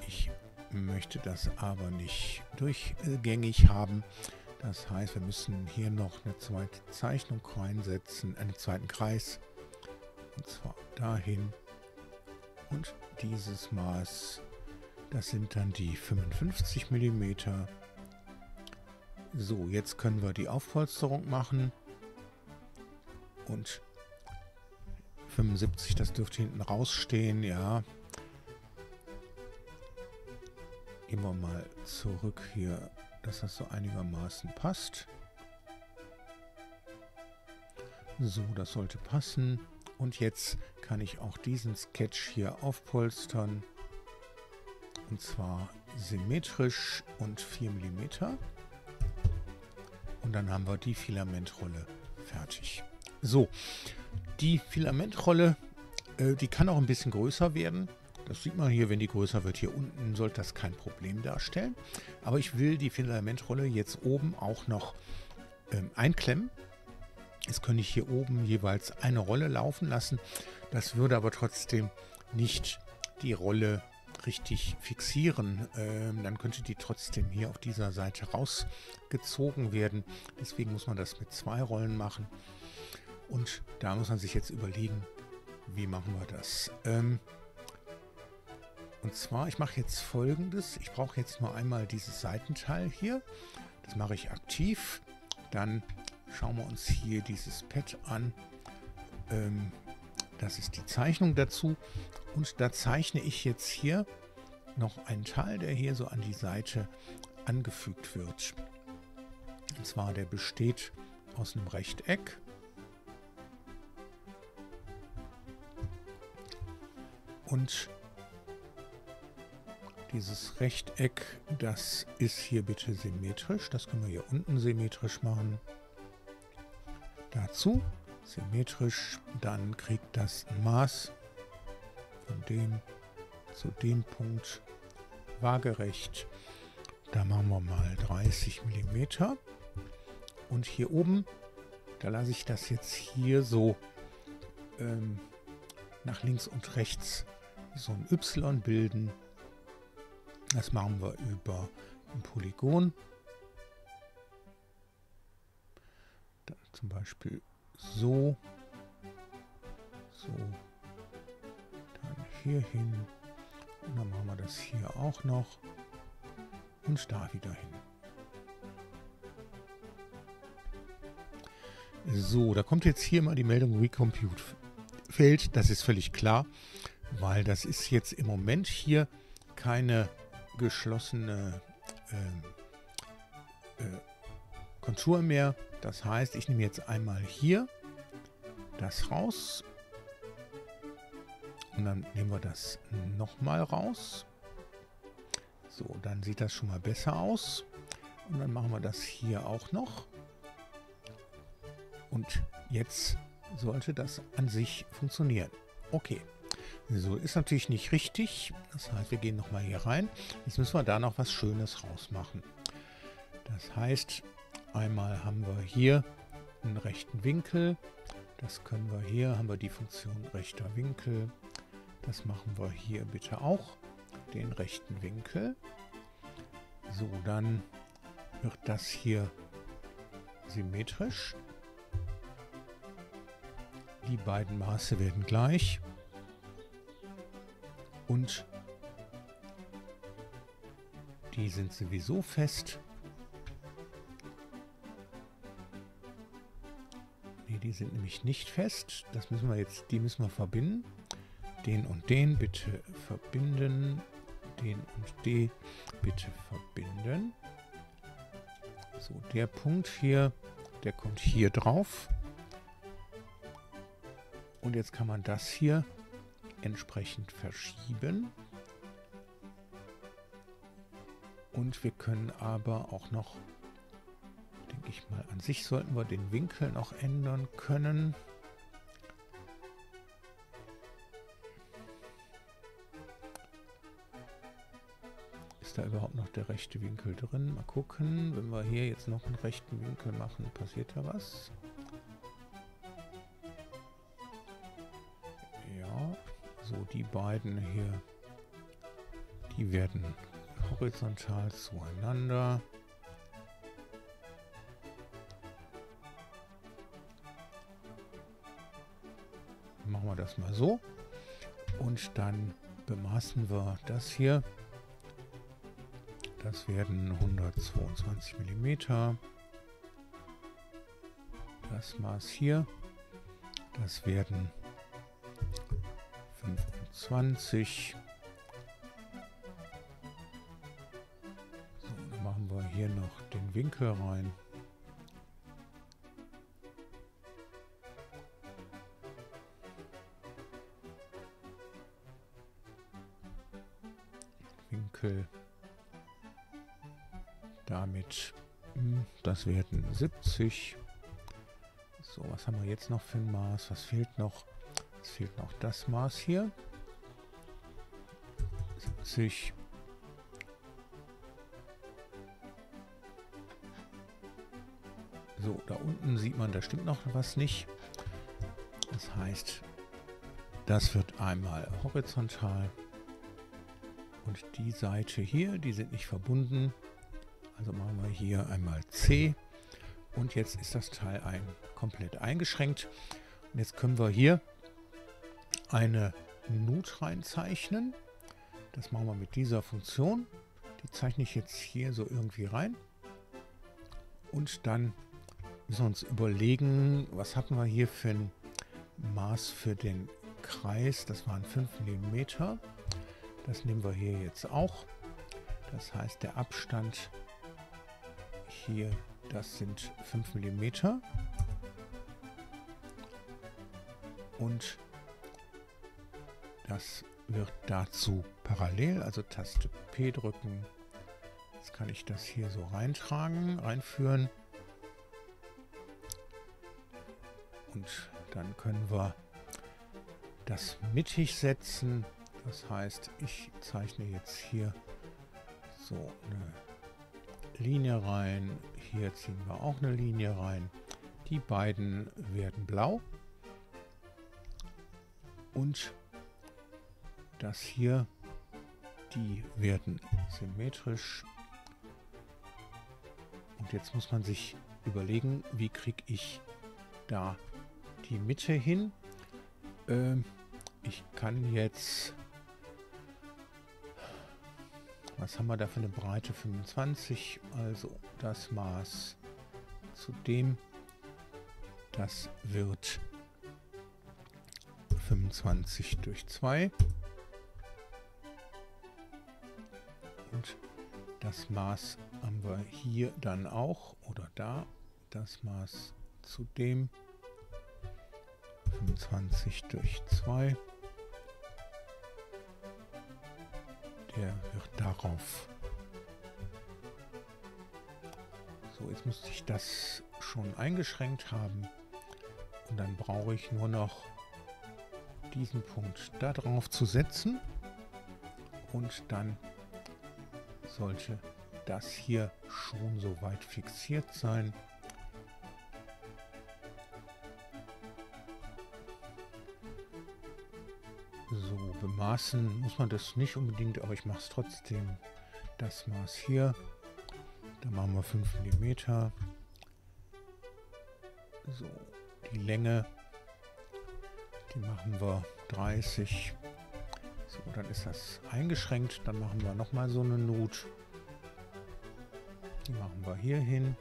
Ich möchte das aber nicht durchgängig haben. Das heißt, wir müssen hier noch eine zweite Zeichnung reinsetzen, einen zweiten Kreis. Und zwar dahin. Und dieses Maß, das sind dann die 55 mm. So, jetzt können wir die Aufpolsterung machen. Und 75, das dürfte hinten rausstehen, ja. Gehen wir mal zurück hier, dass das so einigermaßen passt. So, das sollte passen. Und jetzt kann ich auch diesen Sketch hier aufpolstern. Und zwar symmetrisch und 4 mm. Und dann haben wir die Filamentrolle fertig. So, die Filamentrolle, die kann auch ein bisschen größer werden. Das sieht man hier, wenn die größer wird. Hier unten sollte das kein Problem darstellen. Aber ich will die Filamentrolle jetzt oben auch noch einklemmen. Jetzt könnte ich hier oben jeweils eine Rolle laufen lassen. Das würde aber trotzdem nicht die Rolle richtig fixieren. Dann könnte die trotzdem hier auf dieser Seite rausgezogen werden. Deswegen muss man das mit 2 Rollen machen. Und da muss man sich jetzt überlegen, wie machen wir das. Und zwar, ich mache jetzt Folgendes. Ich brauche jetzt nur einmal dieses Seitenteil hier. Das mache ich aktiv. Dann schauen wir uns hier dieses Pad an. Das ist die Zeichnung dazu. Und da zeichne ich jetzt hier noch einen Teil, der hier so an die Seite angefügt wird. Und zwar, der besteht aus einem Rechteck. Und dieses Rechteck, das ist hier bitte symmetrisch. Das können wir hier unten symmetrisch machen. Dazu symmetrisch, dann kriegt das ein Maß von dem zu dem Punkt waagerecht. Da machen wir mal 30 mm. Und hier oben Da lasse ich das jetzt hier so nach links und rechts so ein Y bilden. Das machen wir über ein Polygon. Dann zum Beispiel so. So. Dann hier hin. Und dann machen wir das hier auch noch. Und da wieder hin. So, da kommt jetzt hier mal die Meldung Recompute Failed. Das ist völlig klar, weil das ist jetzt im Moment hier keine geschlossene Kontur mehr. Das heißt, ich nehme jetzt einmal hier das raus und dann nehmen wir das nochmal raus. So, dann sieht das schon mal besser aus. Und dann machen wir das hier auch noch. Und jetzt sollte das an sich funktionieren. Okay. So, ist natürlich nicht richtig. Das heißt, wir gehen nochmal hier rein. Jetzt müssen wir da noch was Schönes rausmachen. Das heißt, einmal haben wir hier einen rechten Winkel. Das können wir hier, haben wir die Funktion rechter Winkel. Das machen wir hier bitte auch, den rechten Winkel. So, dann wird das hier symmetrisch. Die beiden Maße werden gleich. Und die sind sowieso fest. Nee, die sind nämlich nicht fest. Das müssen wir jetzt, die müssen wir verbinden. Den und den bitte verbinden. Den und den bitte verbinden. So, der Punkt hier, der kommt hier drauf. Und jetzt kann man das hier entsprechend verschieben. Und wir können aber auch noch, denke ich mal, an sich sollten wir den Winkel noch ändern können. Ist da überhaupt noch der rechte Winkel drin? Mal gucken. Wenn wir hier jetzt noch einen rechten Winkel machen, passiert da was? Ja, so die beiden hier, die werden horizontal zueinander. Machen wir das mal so. Und dann bemaßen wir das hier. Das werden 122 mm. Das Maß hier, das werden 25. So, dann machen wir hier noch den Winkel rein. Winkel. Damit, das werden 70. So, was haben wir jetzt noch für ein Maß? Was fehlt noch? Es fehlt noch das Maß hier. 70. So, da unten sieht man, da stimmt noch was nicht. Das heißt, das wird einmal horizontal. Und die Seite hier, die sind nicht verbunden. Also machen wir hier einmal C. Und jetzt ist das Teil komplett eingeschränkt. Und jetzt können wir hier eine Nut reinzeichnen. Das machen wir mit dieser Funktion. Die zeichne ich jetzt hier so irgendwie rein. Und dann müssen wir uns überlegen, was hatten wir hier für ein Maß für den Kreis. Das waren 5 mm. Das nehmen wir hier jetzt auch. Das heißt, der Abstand hier, das sind 5 mm. Und das wird dazu parallel, also Taste P drücken. Jetzt kann ich das hier so reinführen. Und dann können wir das mittig setzen. Das heißt, ich zeichne jetzt hier so eine Linie rein. Hier ziehen wir auch eine Linie rein. Die beiden werden blau. Und das hier, die werden symmetrisch. Und jetzt muss man sich überlegen, wie kriege ich da die Mitte hin. Ich kann jetzt, was haben wir da für eine Breite? 25, also das Maß zu dem, das wird 25 durch 2. Und das Maß haben wir hier dann auch, oder da, das Maß zu dem 25 durch 2. Der wird darauf. So, jetzt müsste ich das schon eingeschränkt haben. Und dann brauche ich nur noch diesen Punkt da drauf zu setzen. Und dann sollte das hier schon soweit fixiert sein. So, bemaßen muss man das nicht unbedingt, aber ich mache es trotzdem. Das Maß hier, da machen wir 5 mm. So, die Länge, die machen wir 30. So, dann ist das eingeschränkt. Dann machen wir nochmal so eine Nut. Die machen wir hier hin.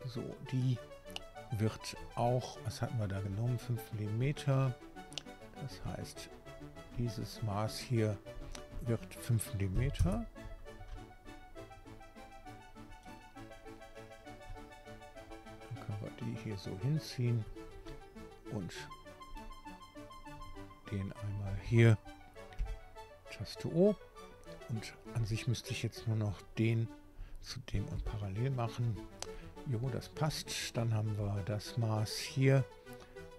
So, die wird auch, was hatten wir da genommen? 5 mm. Das heißt, dieses Maß hier wird 5 mm. Dann können wir die hier so hinziehen und den einmal hier, Taste O. Und an sich müsste ich jetzt nur noch den zu dem und parallel machen. Jo, das passt. Dann haben wir das Maß hier.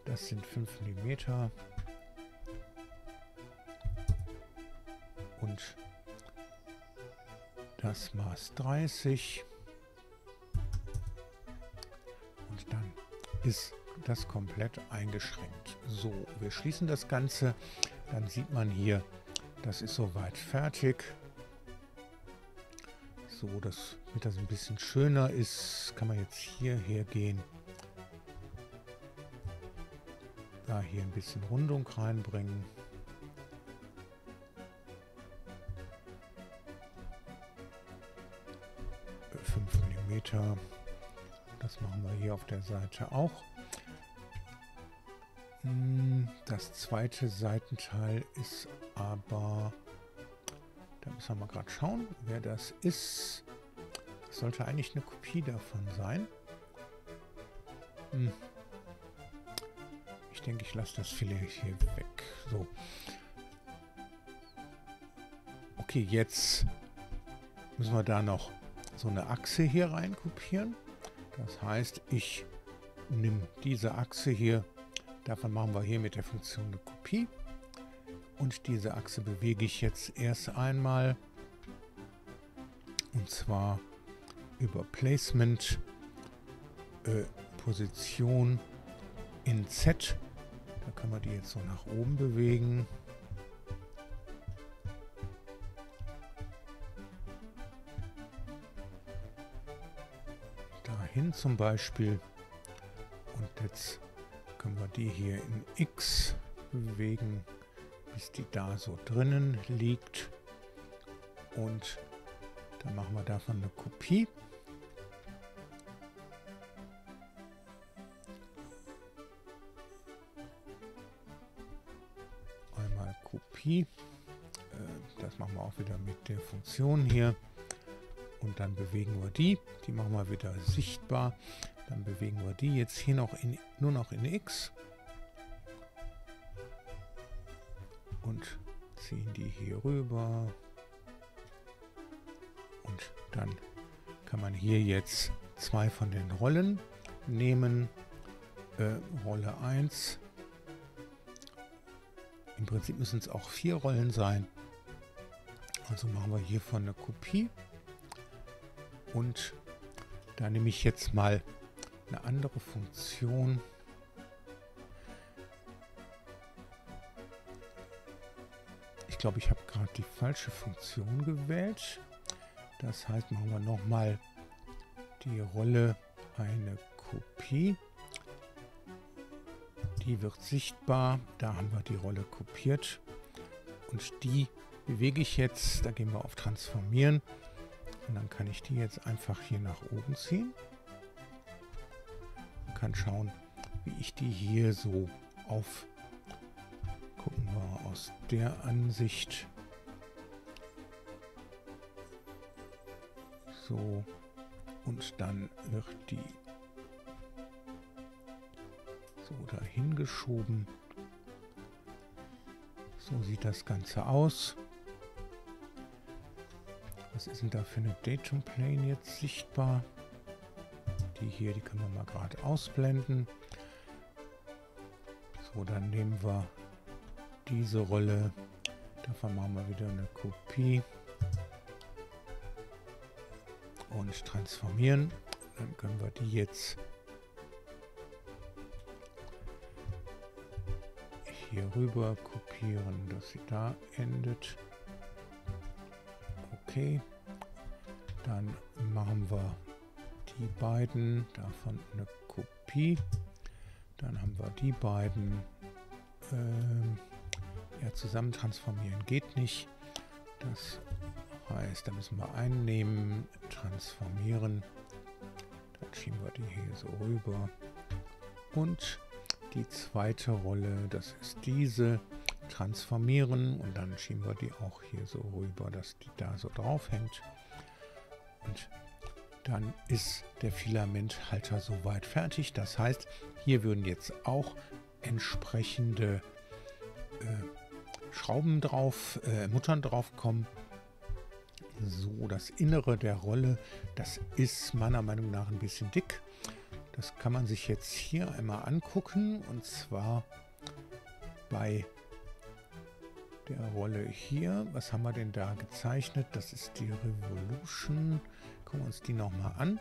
Das sind 5 mm. Und das Maß 30. Und dann ist das komplett eingeschränkt. So, wir schließen das Ganze. Dann sieht man hier, das ist soweit fertig. So, damit das ein bisschen schöner ist, kann man jetzt hierher gehen. Da hier ein bisschen Rundung reinbringen. Das machen wir hier auf der Seite auch. Das zweite Seitenteil ist aber, da müssen wir mal gerade schauen, wer das ist. Das sollte eigentlich eine Kopie davon sein. Ich denke, ich lasse das Filet hier weg. So. Okay, jetzt müssen wir da noch so eine Achse hier rein kopieren. Das heißt, ich nehme diese Achse hier, davon machen wir hier mit der Funktion eine Kopie. Und diese Achse bewege ich jetzt erst einmal. Und zwar über Placement, Position in Z. Da können wir die jetzt so nach oben bewegen. Dahin zum Beispiel. Und jetzt können wir die hier in X bewegen, bis die da so drinnen liegt. Und dann machen wir davon eine Kopie. Einmal Kopie. Das machen wir auch wieder mit der Funktion hier. Und dann bewegen wir die. Die machen wir wieder sichtbar. Dann bewegen wir die jetzt hier noch nur noch in X. Und ziehen die hier rüber. Und dann kann man hier jetzt zwei von den Rollen nehmen. Rolle 1. Im Prinzip müssen es auch 4 Rollen sein. Also machen wir hiervon eine Kopie. Und da nehme ich jetzt mal eine andere Funktion. Ich glaube, ich habe gerade die falsche Funktion gewählt. Das heißt, machen wir nochmal die Rolle eine Kopie. Die wird sichtbar. Da haben wir die Rolle kopiert. Und die bewege ich jetzt. Da gehen wir auf Transformieren. Und dann kann ich die jetzt einfach hier nach oben ziehen. Und kann schauen, wie ich die hier so auf... Gucken wir aus der Ansicht. So. Und dann wird die so dahin geschoben. So sieht das Ganze aus. Was ist denn da für eine Datum Plane jetzt sichtbar? Die hier, die können wir mal gerade ausblenden. So, dann nehmen wir diese Rolle. Davon machen wir wieder eine Kopie. Und transformieren. Dann können wir die jetzt hier rüber kopieren, dass sie da endet. Okay. Dann machen wir die beiden davon eine Kopie. Dann haben wir die beiden. Ja, zusammen transformieren geht nicht. Das heißt, da müssen wir einnehmen, transformieren. Dann schieben wir die hier so rüber. Und die zweite Rolle, das ist diese, transformieren. Und dann schieben wir die auch hier so rüber, dass die da so drauf hängt. Und dann ist der Filamenthalter soweit fertig. Das heißt, hier würden jetzt auch entsprechende Schrauben drauf, Muttern drauf kommen. So, das Innere der Rolle, das ist meiner Meinung nach ein bisschen dick. Das kann man sich jetzt hier einmal angucken. Und zwar bei der Rolle hier. Was haben wir denn da gezeichnet? Das ist die Revolution. Gucken wir uns die nochmal an.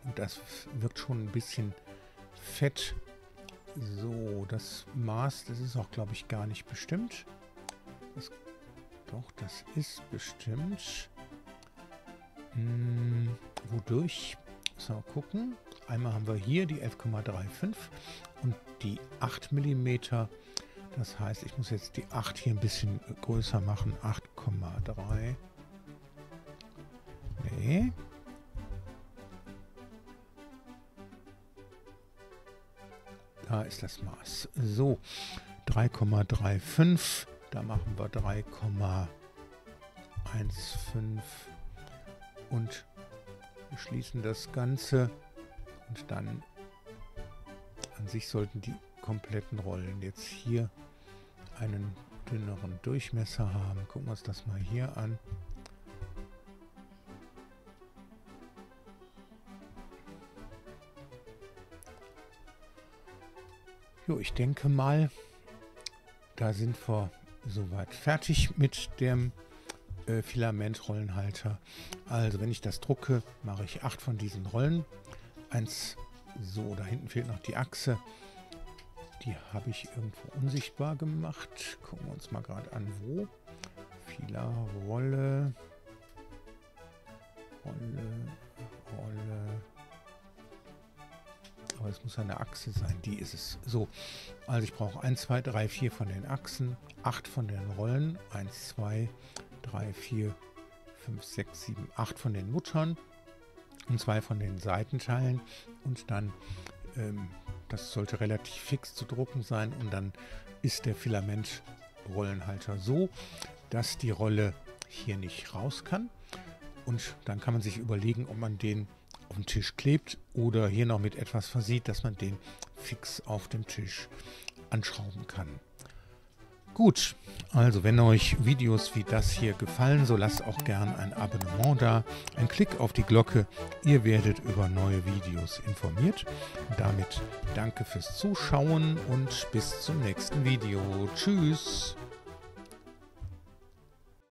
Und das wirkt schon ein bisschen fett. So, das Maß, das ist auch, glaube ich, gar nicht bestimmt. Doch, das ist bestimmt. Wodurch? Müssen wir gucken. Einmal haben wir hier die 11,35 und die 8 mm. Das heißt, ich muss jetzt die 8 hier ein bisschen größer machen. 8,3. Nee. Da ist das Maß. So, 3,35. Da machen wir 3,15. Und wir schließen das Ganze. Und dann an sich sollten die kompletten Rollen jetzt hier einen dünneren Durchmesser haben. Gucken wir uns das mal hier an. Jo, ich denke mal, da sind wir soweit fertig mit dem Filamentrollenhalter. Also wenn ich das drucke, mache ich 8 von diesen Rollen. Eins, so, da hinten fehlt noch die Achse. Die habe ich irgendwo unsichtbar gemacht. Gucken wir uns mal gerade an, wo. Filarrolle. Rolle. Aber es muss eine Achse sein, die ist es. So, also ich brauche 1, 2, 3, 4 von den Achsen, 8 von den Rollen, 1, 2, 3, 4, 5, 6, 7, 8 von den Muttern und 2 von den Seitenteilen. Und dann, das sollte relativ fix zu drucken sein. Und dann ist der Filamentrollenhalter so, dass die Rolle hier nicht raus kann. Und dann kann man sich überlegen, ob man den auf den Tisch klebt oder hier noch mit etwas versieht, dass man den fix auf dem Tisch anschrauben kann. Gut, also wenn euch Videos wie das hier gefallen, so lasst auch gern ein Abonnement da, ein Klick auf die Glocke, ihr werdet über neue Videos informiert. Damit danke fürs Zuschauen und bis zum nächsten Video. Tschüss!